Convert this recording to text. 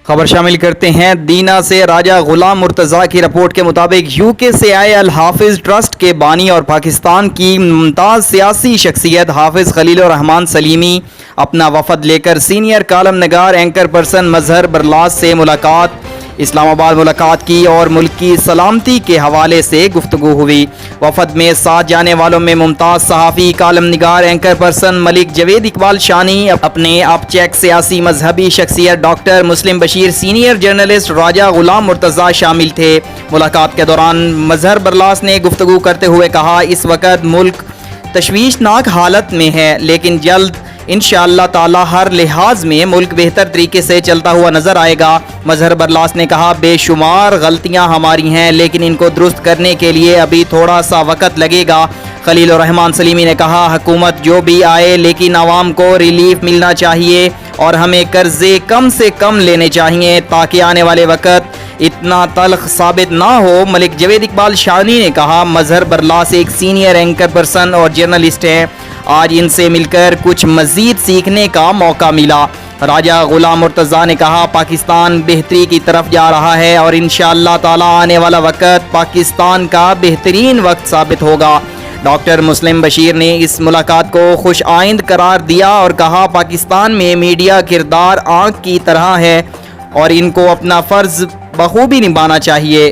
خبر شامل کرتے ہیں دینا سے۔ راجہ غلام مرتضیٰ کی رپورٹ کے مطابق یو کے سے آئے الحافظ ٹرسٹ کے بانی اور پاکستان کی ممتاز سیاسی شخصیت حافظ خلیل الرحمن سلیمی اپنا وفد لے کر سینئر کالم نگار اینکر پرسن مظہر برلاس سے ملاقات اسلام آباد ملاقات کی اور ملک کی سلامتی کے حوالے سے گفتگو ہوئی۔ وفد میں ساتھ جانے والوں میں ممتاز صحافی کالم نگار اینکر پرسن ملک جاوید اقبال شانی، اپنے آپ چیک سیاسی مذہبی شخصیت ڈاکٹر مسلم بشیر، سینئر جرنلسٹ راجہ غلام مرتضیٰ شامل تھے۔ ملاقات کے دوران مظہر برلاس نے گفتگو کرتے ہوئے کہا، اس وقت ملک تشویشناک حالت میں ہے، لیکن جلد انشاءاللہ تعالی ہر لحاظ میں ملک بہتر طریقے سے چلتا ہوا نظر آئے گا۔ مظہر برلاس نے کہا، بے شمار غلطیاں ہماری ہیں، لیکن ان کو درست کرنے کے لیے ابھی تھوڑا سا وقت لگے گا۔ خلیل الرحمن سلیمی نے کہا، حکومت جو بھی آئے لیکن عوام کو ریلیف ملنا چاہیے اور ہمیں قرضے کم سے کم لینے چاہیے تاکہ آنے والے وقت اتنا تلخ ثابت نہ ہو۔ ملک جاوید اقبال شانی نے کہا، مظہر برلاس ایک سینئر اینکر پرسن اور جرنلسٹ ہیں، آج ان سے مل کر کچھ مزید سیکھنے کا موقع ملا۔ راجہ غلام مرتضیٰ نے کہا، پاکستان بہتری کی طرف جا رہا ہے اور انشاءاللہ تعالی آنے والا وقت پاکستان کا بہترین وقت ثابت ہوگا۔ ڈاکٹر مسلم بشیر نے اس ملاقات کو خوش آئند قرار دیا اور کہا، پاکستان میں میڈیا کردار آنکھ کی طرح ہے اور ان کو اپنا فرض بخوبی نبھانا چاہیے۔